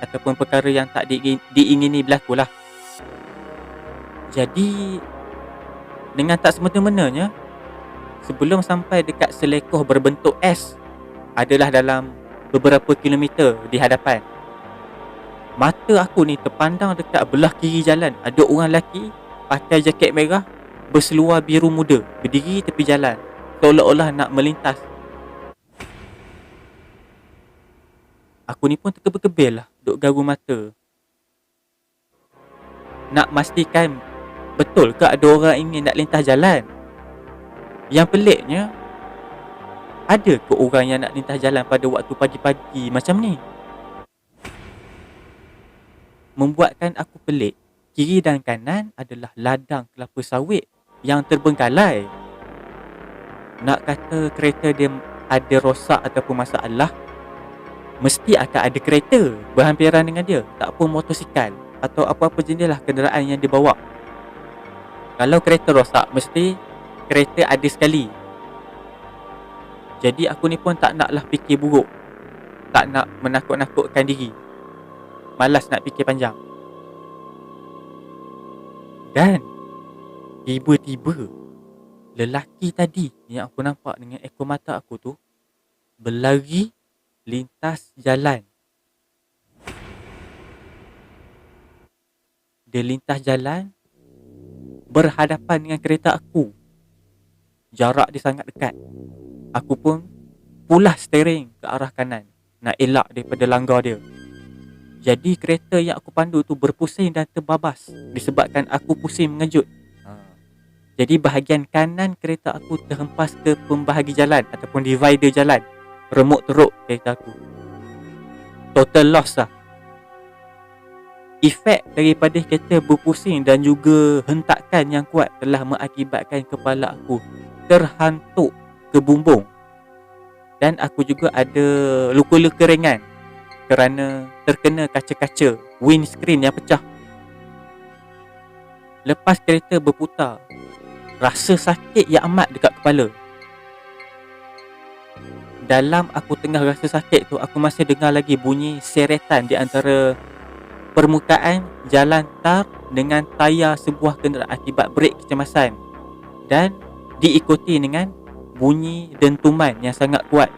ataupun perkara yang tak diingini berlaku lah. Jadi dengan tak semena-menanya, sebelum sampai dekat selekoh berbentuk S adalah dalam beberapa kilometer di hadapan, mata aku ni terpandang dekat belah kiri jalan. Ada orang lelaki pakai jaket merah berseluar biru muda berdiri tepi jalan, seolah-olah nak melintas. Aku ni pun terkebil-kebil lah, duk garu mata, nak pastikan betul ke ada orang ingin nak lintas jalan. Yang peliknya, ada ke orang yang nak lintas jalan pada waktu pagi-pagi macam ni? Membuatkan aku pelik. Kiri dan kanan adalah ladang kelapa sawit yang terbengkalai. Nak kata kereta dia ada rosak ataupun masalah, mesti akan ada kereta berhampiran dengan dia, tak pun motosikal atau apa-apa jenis lah kenderaan yang dia bawa. Kalau kereta rosak, mesti kereta ada sekali. Jadi aku ni pun tak naklah fikir buruk, tak nak menakut-nakutkan diri, malas nak fikir panjang. Dan tiba-tiba lelaki tadi yang aku nampak dengan ekor mata aku tu berlari lintas jalan. Dia lintas jalan berhadapan dengan kereta aku. Jarak dia sangat dekat. Aku pun pulas steering ke arah kanan, nak elak daripada langgar dia. Jadi kereta yang aku pandu tu berpusing dan terbabas disebabkan aku pusing mengejut. Jadi bahagian kanan kereta aku terhempas ke pembahagi jalan ataupun divider jalan. Remuk teruk kereta aku. Total loss lah. Efek daripada kereta berpusing dan juga hentakan yang kuat telah mengakibatkan kepala aku terhantuk ke bumbung. Dan aku juga ada luka-luka ringan kerana terkena kaca-kaca windscreen yang pecah. Lepas kereta berputar, rasa sakit yang amat dekat kepala. Dalam aku tengah rasa sakit tu, aku masih dengar lagi bunyi seretan di antara permukaan jalan tar dengan tayar sebuah kenderaan akibat brek kecemasan, dan diikuti dengan bunyi dentuman yang sangat kuat.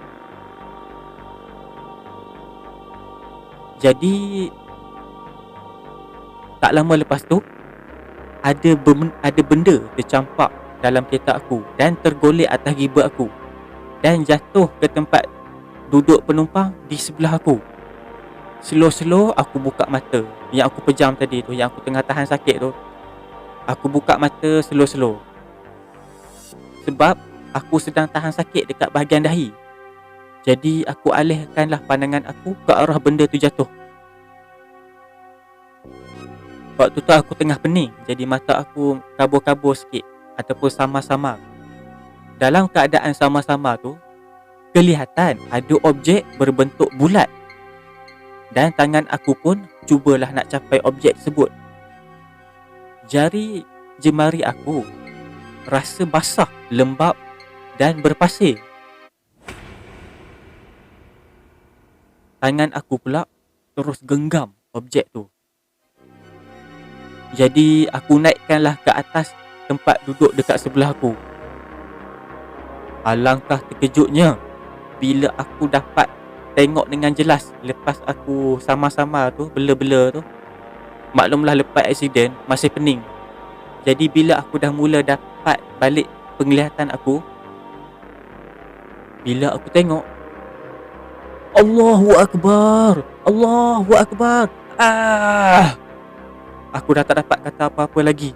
Jadi tak lama lepas tu ada benda tercampak dalam kereta aku dan tergolek atas riba aku dan jatuh ke tempat duduk penumpang di sebelah aku. Slow-slow aku buka mata. Yang aku pejam tadi tu, yang aku tengah tahan sakit tu, aku buka mata slow-slow. Sebab aku sedang tahan sakit dekat bahagian dahi. Jadi aku alihkanlah pandangan aku ke arah benda tu jatuh. Waktu tu aku tengah pening, jadi mata aku kabur-kabur sikit ataupun samar-samar. Dalam keadaan samar-samar tu, kelihatan ada objek berbentuk bulat. Dan tangan aku pun cubalah nak capai objek tersebut. Jari jemari aku rasa basah, lembap dan berpasir. Tangan aku pula terus genggam objek tu. Jadi aku naikkanlah ke atas tempat duduk dekat sebelah aku. Alangkah terkejutnya bila aku dapat tengok dengan jelas lepas aku sama-sama tu, bela-bela tu. Maklumlah lepas aksiden masih pening. Jadi bila aku dah mula dapat balik penglihatan aku, bila aku tengok, Allahu Akbar, Allahu Akbar. Aku dah tak dapat kata apa-apa lagi.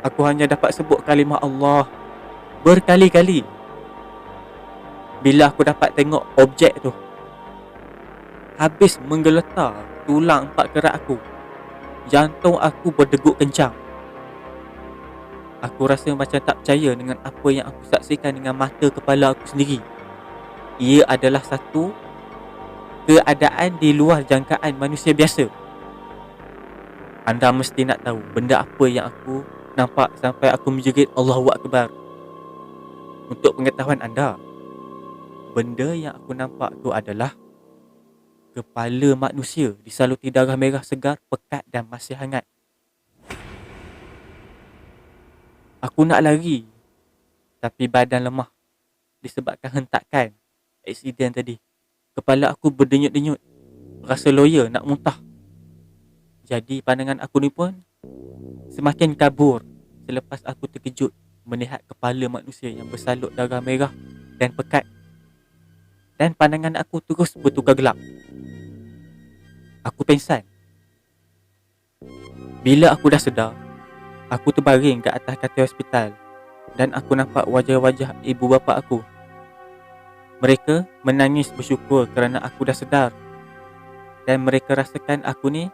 Aku hanya dapat sebut kalimah Allah berkali-kali. Bila aku dapat tengok objek tu habis menggeletar tulang empat kerat aku, jantung aku berdegup kencang. Aku rasa macam tak percaya dengan apa yang aku saksikan dengan mata kepala aku sendiri. Ia adalah satu keadaan di luar jangkaan manusia biasa. Anda mesti nak tahu benda apa yang aku nampak sampai aku menjerit Allahu Akbar. Untuk pengetahuan anda, benda yang aku nampak tu adalah kepala manusia disaluti darah merah segar, pekat dan masih hangat. Aku nak lari, tapi badan lemah disebabkan hentakan aksiden tadi. Kepala aku berdenyut-denyut, rasa loya nak muntah. Jadi pandangan aku ni pun semakin kabur selepas aku terkejut melihat kepala manusia yang bersalut darah merah dan pekat. Dan pandangan aku terus bertukar gelap. Aku pengsan. Bila aku dah sedar, aku terbaring ke atas katil hospital dan aku nampak wajah-wajah ibu bapa aku. Mereka menangis bersyukur kerana aku dah sedar. Dan mereka rasakan aku ni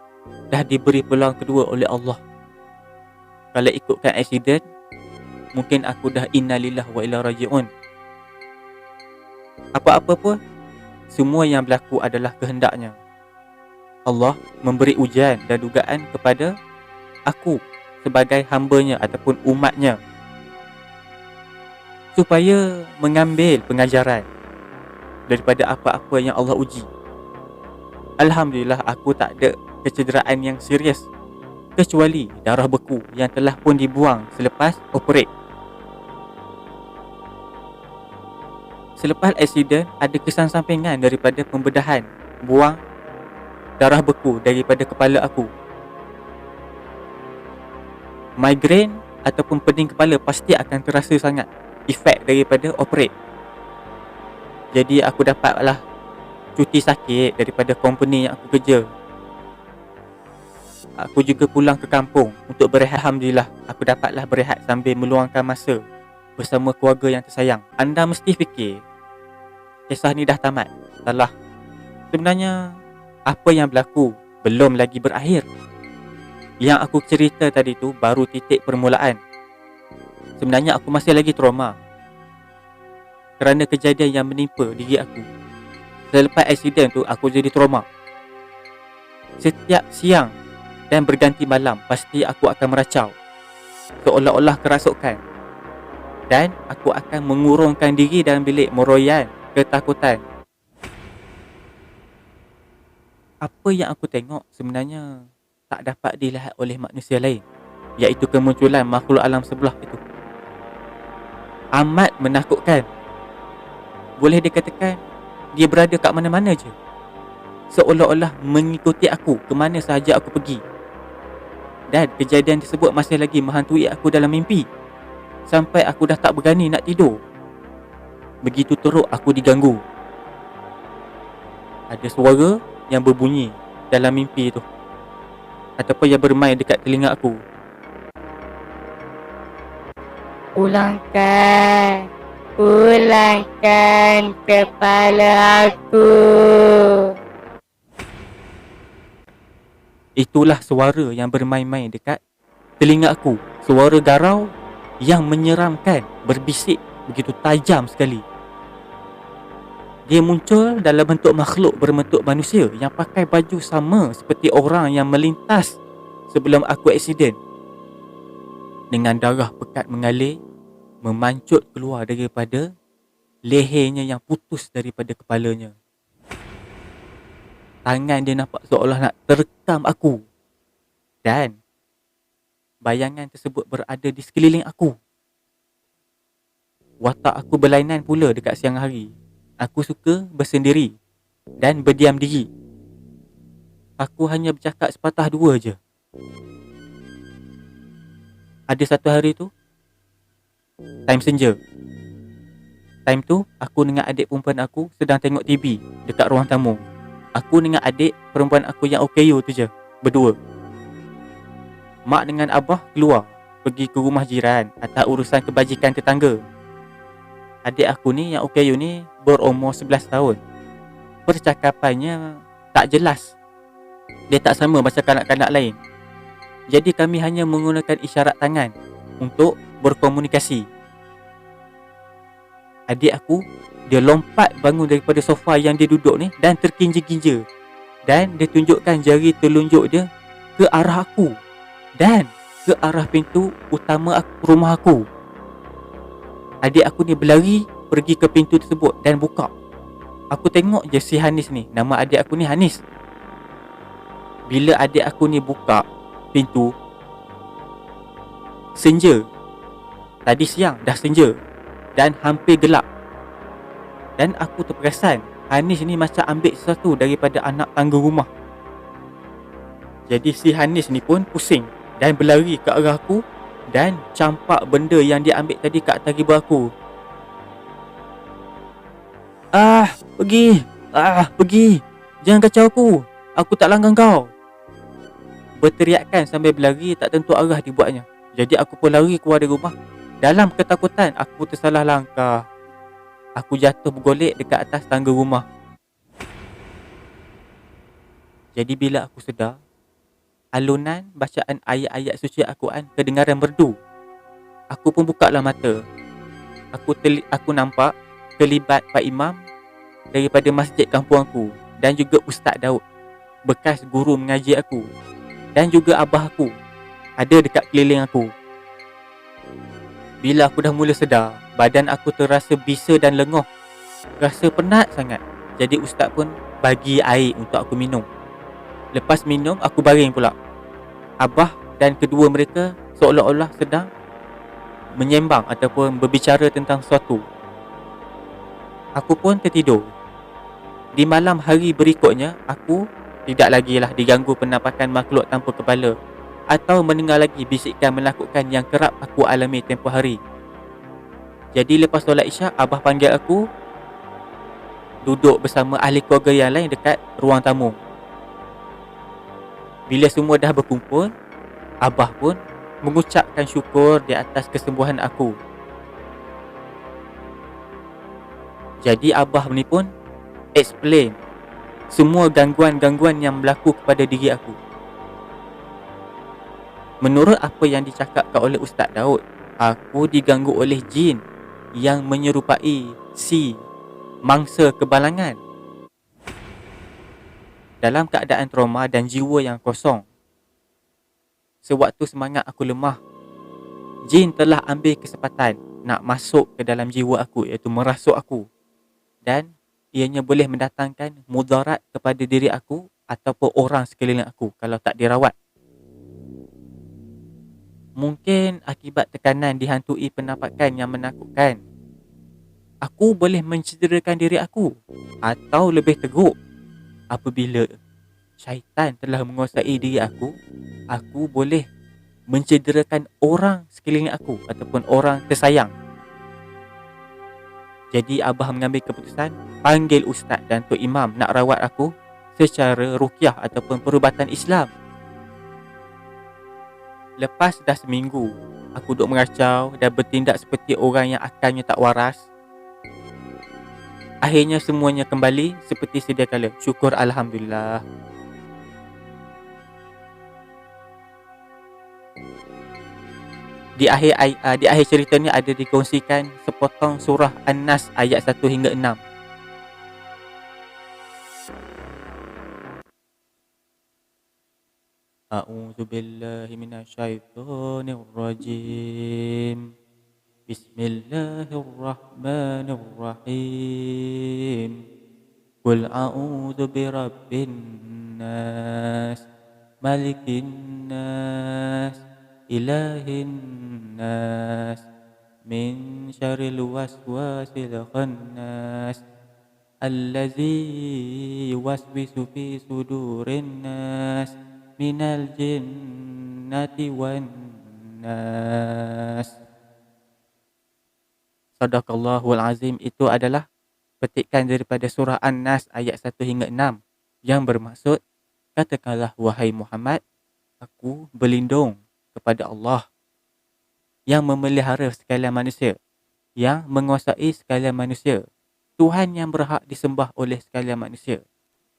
dah diberi peluang kedua oleh Allah. Kalau ikutkan aksiden, mungkin aku dah innalillah wa ila raji'un. Apa-apa pun, semua yang berlaku adalah kehendaknya. Allah memberi ujian dan dugaan kepada aku sebagai hambanya ataupun umatnya, supaya mengambil pengajaran daripada apa-apa yang Allah uji. Alhamdulillah aku tak ada kecederaan yang serius, kecuali darah beku yang telah pun dibuang selepas operate. Selepas aksiden, ada kesan sampingan daripada pembedahan buang darah beku daripada kepala aku. Migraine ataupun pening kepala pasti akan terasa sangat efek daripada operate. Jadi aku dapatlah cuti sakit daripada company yang aku kerja. Aku juga pulang ke kampung untuk berehat. Alhamdulillah, aku dapatlah berehat sambil meluangkan masa bersama keluarga yang tersayang. Anda mesti fikir kisah ni dah tamat. Salah. Sebenarnya apa yang berlaku belum lagi berakhir. Yang aku cerita tadi tu baru titik permulaan. Sebenarnya aku masih lagi trauma kerana kejadian yang menimpa diri aku. Selepas aksiden tu aku jadi trauma. Setiap siang dan berganti malam pasti aku akan meracau, seolah-olah kerasukan. Dan aku akan mengurungkan diri dalam bilik meroyan ketakutan. Apa yang aku tengok sebenarnya tak dapat dilihat oleh manusia lain, iaitu kemunculan makhluk alam sebelah itu. Amat menakutkan. Boleh dikatakan dia berada kat mana-mana je, seolah-olah mengikuti aku ke mana sahaja aku pergi. Dan kejadian tersebut masih lagi menghantui aku dalam mimpi, sampai aku dah tak berani nak tidur. Begitu teruk aku diganggu. Ada suara yang berbunyi dalam mimpi tu, ataupun yang bermain dekat telinga aku. Pulangkan kepala aku. Itulah suara yang bermain-main dekat telinga aku. Suara garau yang menyeramkan, berbisik begitu tajam sekali. Dia muncul dalam bentuk makhluk berbentuk manusia yang pakai baju sama seperti orang yang melintas sebelum aku aksiden. Dengan darah pekat mengalir, memancut keluar daripada lehernya yang putus daripada kepalanya. Tangan dia nampak seolah nak terkam aku. Dan bayangan tersebut berada di sekeliling aku. Watak aku berlainan pula dekat siang hari. Aku suka bersendiri dan berdiam diri. Aku hanya bercakap sepatah dua je. Ada satu hari tu, time senja. Time tu aku dengan adik perempuan aku sedang tengok TV dekat ruang tamu. Aku dengan adik perempuan aku yang OKU tu je, berdua. Mak dengan abah keluar pergi ke rumah jiran atas urusan kebajikan tetangga. Adik aku ni yang OKU ni berumur 11 tahun. Percakapannya tak jelas. Dia tak sama macam kanak-kanak lain. Jadi kami hanya menggunakan isyarat tangan untuk berkomunikasi. Adik aku, dia lompat bangun daripada sofa yang dia duduk ni dan terkinja-kinja. Dan dia tunjukkan jari telunjuk dia ke arah aku dan ke arah pintu utama rumah aku. Adik aku ni berlari pergi ke pintu tersebut dan buka. Aku tengok je si Hanis ni. Nama adik aku ni Hanis. Bila adik aku ni buka pintu, senja. Tadi siang dah senja dan hampir gelap. Dan aku terperasan Hanis ni macam ambil sesuatu daripada anak tangga rumah. Jadi si Hanis ni pun pusing dan berlari ke arah aku dan campak benda yang dia ambil tadi kat atas riba aku. Pergi. Jangan kacau aku. Aku tak langgar kau. Berteriakan sambil berlari tak tentu arah dibuatnya. Jadi aku pun lari keluar dari rumah. Dalam ketakutan aku tersalah langkah. Aku jatuh bergolek dekat atas tangga rumah. Jadi bila aku sedar, alunan bacaan ayat-ayat suci Al-Quran kedengaran merdu. Aku pun bukalah mata. Aku nampak kelibat Pak Imam daripada masjid kampung aku dan juga Ustaz Daud, bekas guru mengaji aku, dan juga abah aku ada dekat keliling aku. Bila aku dah mula sedar, badan aku terasa bisa dan lenguh. Rasa penat sangat. Jadi Ustaz pun bagi air untuk aku minum. Lepas minum, aku baring pula. Abah dan kedua mereka seolah-olah sedang menyembang ataupun berbicara tentang sesuatu. Aku pun tertidur. Di malam hari berikutnya, aku tidak lagi lah diganggu penampakan makhluk tanpa kepala atau mendengar lagi bisikan menakutkan yang kerap aku alami tempoh hari. Jadi lepas solat Isyak, abah panggil aku duduk bersama ahli keluarga yang lain dekat ruang tamu. Bila semua dah berkumpul, abah pun mengucapkan syukur di atas kesembuhan aku. Jadi abah ni pun explain semua gangguan-gangguan yang berlaku kepada diri aku. Menurut apa yang dicakapkan oleh Ustaz Daud, aku diganggu oleh jin yang menyerupai si mangsa kebalangan. Dalam keadaan trauma dan jiwa yang kosong, sewaktu semangat aku lemah, jin telah ambil kesempatan nak masuk ke dalam jiwa aku, iaitu merasuk aku, dan ianya boleh mendatangkan mudarat kepada diri aku ataupun orang sekeliling aku kalau tak dirawat. Mungkin akibat tekanan dihantui penampakan yang menakutkan, aku boleh mencederakan diri aku, atau lebih teruk, apabila syaitan telah menguasai diri aku boleh mencederakan orang sekeliling aku ataupun orang tersayang. Jadi abah mengambil keputusan panggil Ustaz dan Tok Imam nak rawat aku secara ruqyah ataupun perubatan Islam. Lepas dah seminggu, aku duduk meracau dan bertindak seperti orang yang akalnya tak waras. Akhirnya semuanya kembali seperti sedia kala. Syukur Alhamdulillah. Di akhir cerita ni ada dikongsikan sepotong surah An-Nas ayat 1 hingga 6. A'udzu billahi minasyaitonir rajim. Bismillahirrahmanirrahim. Qul a'udzu birabbin nas, malikin nas, ilahin nas, min syarril waswasil khannas, allazi yuwaswisu fi sudurin nas, minal jinnati wan nas. Sadaqallahul Azim itu adalah petikan daripada surah An-Nas ayat 1 hingga 6 yang bermaksud, katakanlah wahai Muhammad, aku berlindung kepada Allah yang memelihara sekalian manusia, yang menguasai sekalian manusia, Tuhan yang berhak disembah oleh sekalian manusia,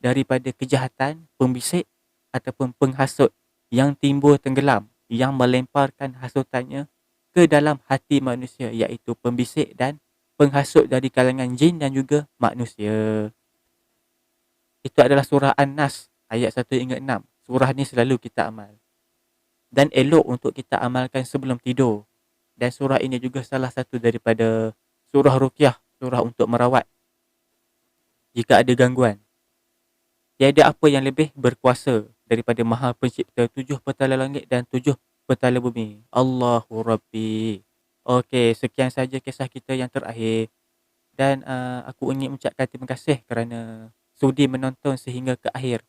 daripada kejahatan pembisik ataupun penghasut yang timbul tenggelam, yang melemparkan hasutannya ke dalam hati manusia, iaitu pembisik dan penghasut dari kalangan jin dan juga manusia. Itu adalah surah An-Nas ayat 1 hingga 6. Surah ni selalu kita amal. Dan elok untuk kita amalkan sebelum tidur. Dan surah ini juga salah satu daripada surah ruqyah, surah untuk merawat jika ada gangguan. Tiada apa yang lebih berkuasa daripada Maha Pencipta 7 petala langit dan 7 petala bumi. Allahu Rabbi. Okey, sekian saja kisah kita yang terakhir. Dan aku ingin mengucapkan terima kasih kerana sudi menonton sehingga ke akhir.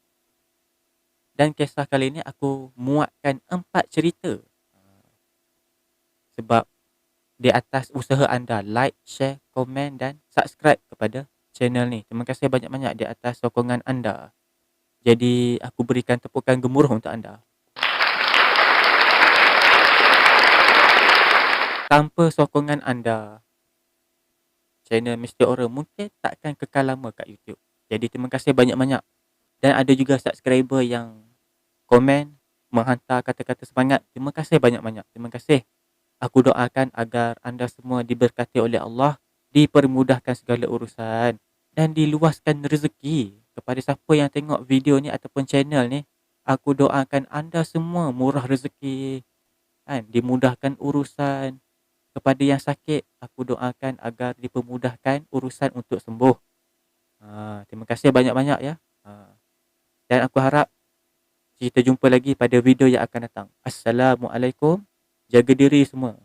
Dan kisah kali ini aku muatkan 4 cerita. Sebab di atas usaha anda like, share, komen dan subscribe kepada channel ni. Terima kasih banyak-banyak di atas sokongan anda. Jadi aku berikan tepukan gemuruh untuk anda. Tanpa sokongan anda, channel Mr. Horror mungkin takkan kekal lama kat YouTube. Jadi terima kasih banyak-banyak. Dan ada juga subscriber yang komen, menghantar kata-kata semangat. Terima kasih banyak-banyak. Terima kasih. Aku doakan agar anda semua diberkati oleh Allah, dipermudahkan segala urusan dan diluaskan rezeki kepada siapa yang tengok video ni ataupun channel ni. Aku doakan anda semua murah rezeki, kan, dimudahkan urusan. Kepada yang sakit, aku doakan agar dipermudahkan urusan untuk sembuh. Terima kasih banyak-banyak ya. Dan aku harap kita jumpa lagi pada video yang akan datang. Assalamualaikum. Jaga diri semua.